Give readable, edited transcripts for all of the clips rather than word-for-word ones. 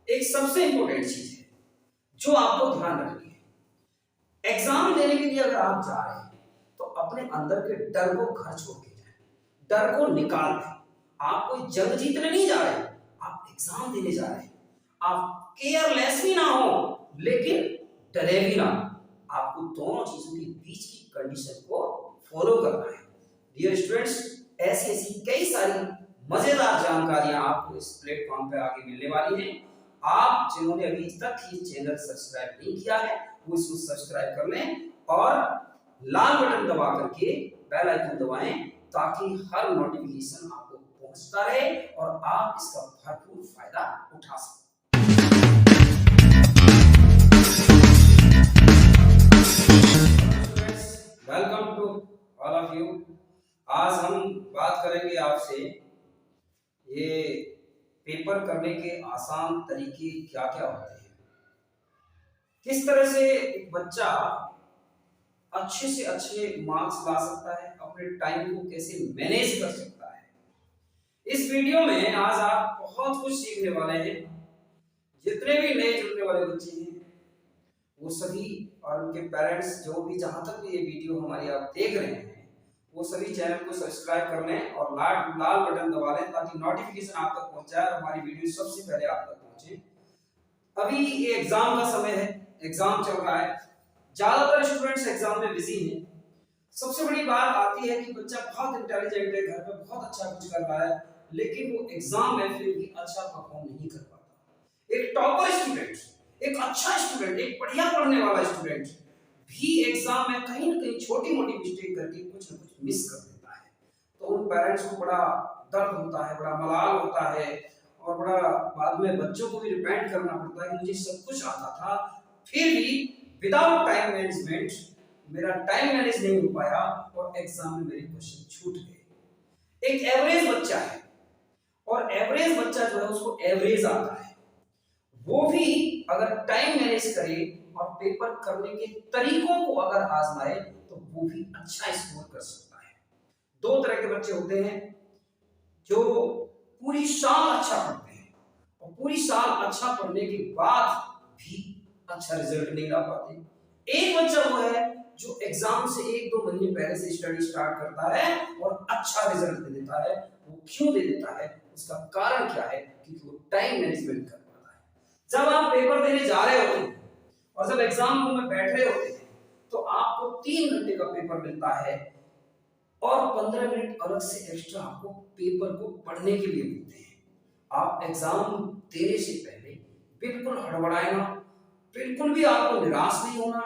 एक सबसे इंपॉर्टेंट चीज है जो आपको ध्यान रखनी है। एग्जाम देने के लिए अगर आप जा रहे हैं तो अपने अंदर के डर को घर छोड़ के जाए, डर को निकाल दें। आप कोई जंग जीतने नहीं जा रहे, आप एग्जाम देने जा रहे हैं। आप केयरलेस भी ना हो लेकिन डरे भी ना। आपको दोनों चीजों के बीच की कंडीशन को फॉलो करना है। डियर स्टूडेंट्स, ऐसी ऐसी कई सारी मजेदार जानकारियां आपको इस प्लेटफॉर्म पे आगे मिलने वाली हैं। आप जिन्होंने अभी तक ये चैनल सब्सक्राइब नहीं किया है वो इसको सब्सक्राइब कर लें और लाल बटन दबा करके बेल आइकन दबाएं ताकि हर नोटिफिकेशन आपको पहुंचता रहे और आप इसका भरपूर फायदा उठा सकें। Welcome to all of you. आज हम बात करेंगे आपसे ये पेपर करने के आसान तरीके क्या क्या होते हैं, किस तरह से एक बच्चा अच्छे से अच्छे मार्क्स ला सकता है, अपने टाइम को कैसे मैनेज कर सकता है। इस वीडियो में आज आप बहुत कुछ सीखने वाले हैं। जितने भी नए जुड़ने वाले बच्चे हैं वो सभी और उनके पेरेंट्स जो भी जहां तक भी ये वीडियो हमारी आप देख रहे हैं वो सभी चैनल को सब्सक्राइब कर लें और लाल बटन दबा लें ताकि नोटिफिकेशन आप तक पहुंच जाए और हमारी वीडियो सबसे पहले आप तक पहुंचे। अभी ये एग्जाम का समय है, एग्जाम चल रहा है, ज्यादातर स्टूडेंट्स एग्जाम में बिजी हैं। सबसे बड़ी बात आती है कि बच्चा बहुत इंटेलिजेंट है, घर पे बहुत अच्छा कुछ कर रहा है लेकिन वो एग्जाम में फिर भी अच्छा परफॉर्म नहीं कर पाता। एक टॉपर स्टूडेंट, एक अच्छा स्टूडेंट, एक बढ़िया पढ़ने वाला स्टूडेंट भी एग्जाम में कहीं ना कहीं छोटी मोटी मिस्टेक करके कुछ ना कुछ मिस कर देता है। तो उन पेरेंट्स को बड़ा दर्द होता है, बड़ा मलाल होता है और बड़ा बाद में बच्चों को भी रिपेंट करना पड़ता है कि मुझे सब कुछ आता था फिर भी विदाउट टाइम मैनेजमेंट मेरा टाइम मैनेज नहीं हो पाया और एग्जाम में मेरे क्वेश्चन छूट गए। एक एवरेज बच्चा है और एवरेज बच्चा जो है उसको एवरेज आता है, वो भी अगर टाइम मैनेज करे और पेपर करने के तरीकों को अगर आजमाए तो वो भी अच्छा स्कोर कर सकता है। दो तरह के बच्चे होते हैं जो पूरी साल अच्छा पढ़ते हैं और पूरी साल अच्छा पढ़ने के बाद भी अच्छा रिजल्ट नहीं ला पाते। एक बच्चा वो है जो एग्जाम से 1-2 महीने पहले से स्टडी स्टार्ट करता है और अच्छा रिजल्ट दे देता है। वो क्यों दे देता है, उसका कारण क्या है? क्योंकि वो टाइम मैनेजमेंट कर पाता है। जब आप पेपर देने जा रहे होते हैं और जब एग्जाम रूम में बैठ रहे होते हैं तो आपको 3 घंटे का पेपर मिलता है और 15 मिनट अलग से एक्स्ट्रा आपको पेपर को पढ़ने के लिए मिलते हैं। आप एग्जाम देने से पहले बिल्कुल हड़बड़ाए ना, बिल्कुल भी आपको निराश नहीं होना,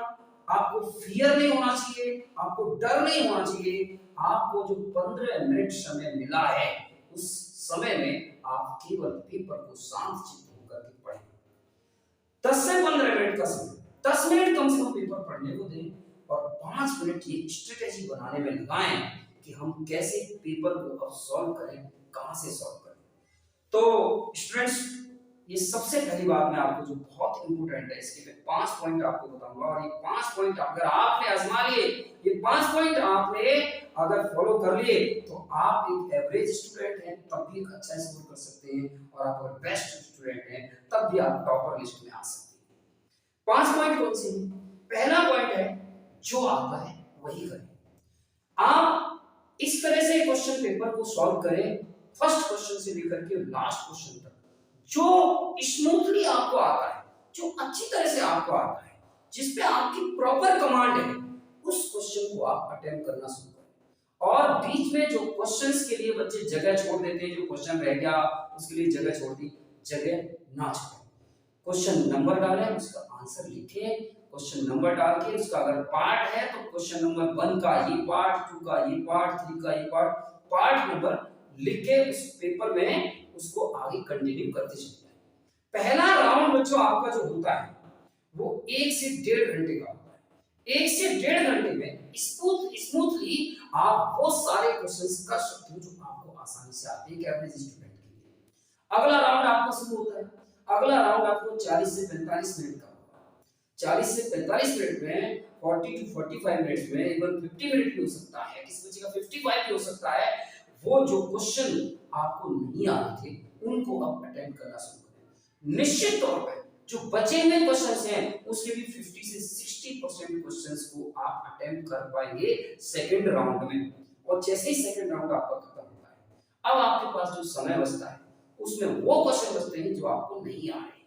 आपको फियर नहीं होना चाहिए, आपको डर नहीं होना चाहिए। आपको जो 15 मिनट समय मिला है उस समय में आप केवल पेपर को शांत चित्त होकर के पढ़ें। 10 से 15 मिनट का समय, 10 मिनट कम से कम पेपर पढ़ने को दें और 5 मिनट ये स्ट्रेटेजी बनाने में लगाएं कि हम कैसे पेपर को अब सॉल्व करें, कहां से सॉल्व करें। तो स्टूडेंट्स, ये सबसे पहली बात मैं आपको जो बहुत इंपॉर्टेंट है इसके मैं 5 पॉइंट आपको बताऊंगा और ये 5 पॉइंट अगर आपने आजमा लिए, ये 5 पॉइंट आपने अगर फॉलो कर लिए तो आप एक एवरेज स्टूडेंट हैं तब भी एक अच्छा स्कोर कर सकते हैं और आप अगर बेस्ट स्टूडेंट हैं तब भी आप टॉपर लिस्ट में आ सकते हैं। 5 पॉइंट कौन से हैं? पहला पॉइंट है जो आता है वही करें। आप इस तरह से क्वेश्चन पेपर को सॉल्व करें, फर्स्ट क्वेश्चन से लेकर के लास्ट क्वेश्चन तक, जो स्मूथली आपको आता है, जो अच्छी तरह से आपको आता है, जिस पे आपकी प्रॉपर कमांड है, उस क्वेश्चन को आप अटेम्प्ट करना शुरू करें। और बीच में जो क्वेश्चंस के लिए बच्चे जगह छोड़ देते हैं, जो क्वेश्चन रह गया उसके लिए जगह छोड़ दी, जगह ना छोड़ें। क्वेश्चन नंबर डालें, उसका आंसर लिखें, क्वेश्चन नंबर डाल के उसका अगर पार्ट है तो क्वेश्चन नंबर 1 का ये पार्ट, 2 का ये पार्ट, 3 का ये पार्ट नंबर लिख के उस पेपर में उसको आगे कंटिन्यू करते चलते हैं। पहला राउंड बच्चों आपका जो होता है वो 1 से 1.5 घंटे का होता है। 1 से 1.5 घंटे में स्मूथली आप वो सारे क्वेश्चंस कर सकते हो जो आपको आसानी से आते हैं एक एवरेज स्टूडेंट के लिए। अगला राउंड आपका शुरू होता है। अगला राउंड आपको 40 से 45 मिनट का होगा। 40 से 45 मिनट में 40 टू 45 मिनट में इवन 50 मिनट भी हो सकता है, किसी बच्चे का 55 भी हो सकता है। वो जो क्वेश्चन आपको नहीं आते थे उनको अब अटेम्प्ट करना शुरू करें। निश्चित तौर पर जो बचे हुए क्वेश्चंस हैं उसके भी 50 से 60% क्वेश्चंस को आप अटेम्प्ट कर पाएंगे सेकंड राउंड में। और जैसे ही सेकंड राउंड आपका खत्म होता है, अब आपके पास जो समय बचता है उसमें वो क्वेश्चन बचते हैं जो आपको नहीं आ रहे।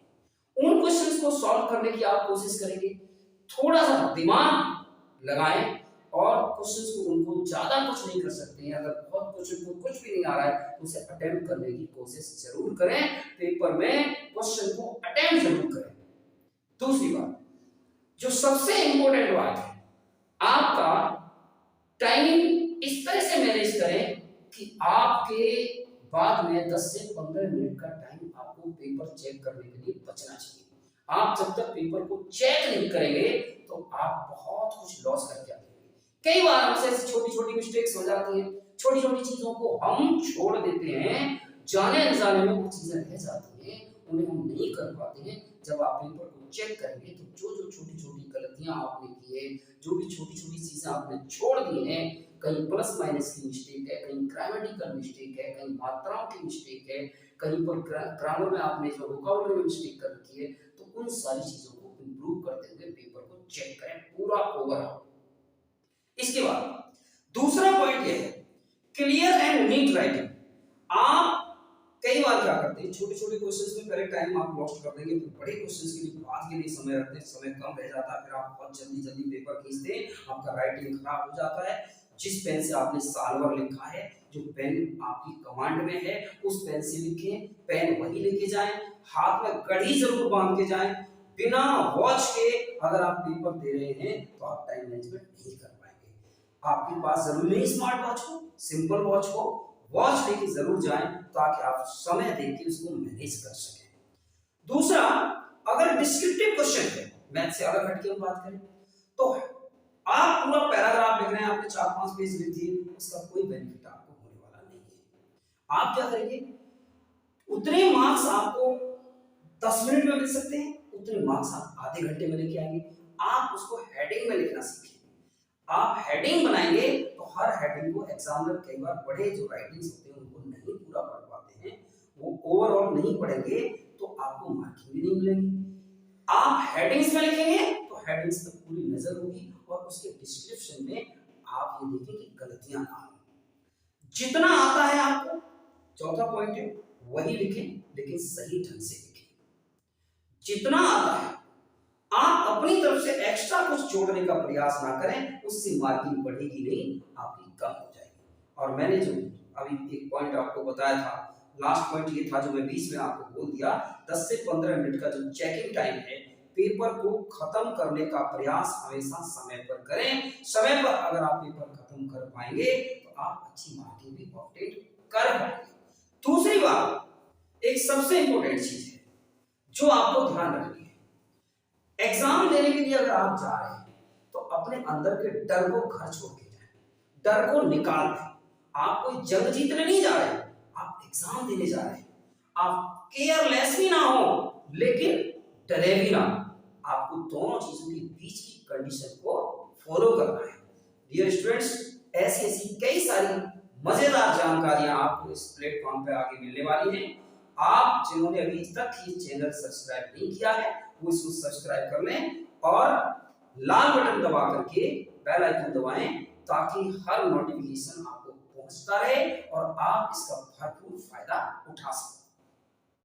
उन क्वेश्चंस को सॉल्व करने की आप कोशिश करेंगे, थोड़ा सा दिमाग लगाएं और क्वेश्चंस को, उनको ज्यादा कुछ नहीं कर सकते हैं, अगर बहुत क्वेश्चन को कुछ भी नहीं आ रहा है तो उसे अटेम्प्ट करने की कोशिश जरूर करें, पेपर में क्वेश्चन को अटेम्प्ट जरूर करें। दूसरी बात, जो सबसे इंपॉर्टेंट बात है, आपका टाइमिंग इस तरह से मैनेज करें कि आपके बाद में 10 से 15 मिनट का टाइम आपको पेपर चेक करने के लिए बचना चाहिए। आप जब तक पेपर को चेक नहीं करेंगे तो आप बहुत कुछ लॉस करके आएंगे। कई बार हमसे छोटी छोटी मिस्टेक्स हो जाती हैं, छोटी छोटी चीजों को हम छोड़ देते हैं, जाने अनजाने में वो चीजें रह जाती हैं, उन्हें हम नहीं कर पाते हैं। जब आप पेपर को चेक करेंगे तो जो जो छोटी छोटी गलतियां आपने की है, जो भी छोटी छोटी चीजें आपने छोड़ दी हैं, कहीं प्लस माइनस की मिस्टेक है, कहीं ग्रामेटिकल मिस्टेक है, कहीं मात्राओं की मिस्टेक है, कहीं पर ग्रामर में आपने जो वोकैबुलरी में मिस्टेक कर रखी है, तो उन सारी चीजों को इंप्रूव करते हुए पेपर को चेक करें पूरा ओवरऑल। इसके बाद दूसरा पॉइंट यह है, क्लियर एंड नीट राइटिंग। आप कई बार क्या करते हैं, छोटे छोटे क्वेश्चंस में पहले टाइम आप लॉस्ट कर देंगे, फिर बड़े क्वेश्चंस के लिए बाद के लिए समय रखते हैं, समय कम रह जाता है, फिर आप बहुत जल्दी जल्दी पेपर खींचते हैं, आपका राइटिंग खराब हो जाता है। जिस पेन से आपने साल भर लिखा है, जो पेन आपकी कमांड में है, उस पेन से लिखें, पेन वही लेके जाएं, हाथ में घड़ी जरूर बांध के जाएं। बिना वॉच के अगर आप पेपर दे रहे हैं तो आप टाइम मैनेजमेंट नहीं कर पाएंगे। आपके पास जरूरी नहीं स्मार्ट वॉच हो, सिंपल वॉच हो, वॉच लेके जरूर जाएं ताकि आप समय देके उसको मैनेज कर सकें। दूसरा, अगर डिस्क्रिप्टिव क्वेश्चन है, मैथ से अलग हटके हम बात करें, तो आप पूरा पैराग्राफ लिख रहे हैं, आपने 4-5 पेज लिख दिए, उसका कोई बेनिफिट आपको होने वाला नहीं है। आप क्या करेंगे, उतने मार्क्स आपको 10 मिनट में मिल सकते हैं, उतने मार्क्स आप आधे घंटे में लेके आएंगे। आप उसको हेडिंग में लिखना सीखें। आप हेडिंग बनाएंगे तो हर हेडिंग को एग्जामिनर कई बार बड़े जो राइटिंग्स होते हैं उनको नहीं पूरा पढ़ पाते हैं, वो ओवरऑल नहीं पढ़ेंगे तो आपको मार्किंग भी नहीं मिलेगी। आप हेडिंग्स में लिखेंगे तो हेडिंग्स पर पूरी नजर होगी और उसके डिस्क्रिप्शन में आप ये देखें कि गलतियां ना हो। जितना आता है आपको, चौथा पॉइंट है, वही लिखें लेकिन सही ढंग से लिखें। जितना आता है आप अपनी तरफ से एक्स्ट्रा कुछ जोड़ने का प्रयास ना करें, उससे मार्किंग बढ़ेगी नहीं, आपकी कम हो जाएगी। और मैंने जो अभी एक पॉइंट आपको बताया था, लास्ट पॉइंट ये था जो मैं बीच में आपको बोल दिया, 10 से 15 मिनट का जो चेकिंग टाइम है, पेपर को खत्म करने का प्रयास हमेशा समय पर करें। समय पर अगर आप पेपर खत्म कर पाएंगे तो आप अच्छी मार्किंग भी ऑब्टेन कर पाएंगे। दूसरी बात, एक सबसे इंपॉर्टेंट चीज है जो आपको ध्यान रखनी है, एग्जाम देने के लिए अगर आप जा रहे हैं तो अपने अंदर के डर को घर छोड़ के जाएं, डर को निकाल दें। आप कोई जंग जीतने नहीं जा रहे, आप एग्जाम देने जा रहे हैं। आप केयरलेस भी ना हो लेकिन डरे भी ना, आपको दोनों चीजों के बीच की कंडीशन को फॉलो करना है। डियर स्टूडेंट्स, ऐसी ऐसी कई सारी मजेदार जानकारियां आपको इस प्लेटफॉर्म पे आगे मिलने वाली हैं। आप जिन्होंने अभी तक ये चैनल सब्सक्राइब नहीं किया है वो इसको सब्सक्राइब कर लें और लाल बटन दबा करके बेल आइकन दबाएं ताकि हर नोटिफिकेशन आपको पहुंचता रहे और आप इसका भरपूर फायदा उठा सकें।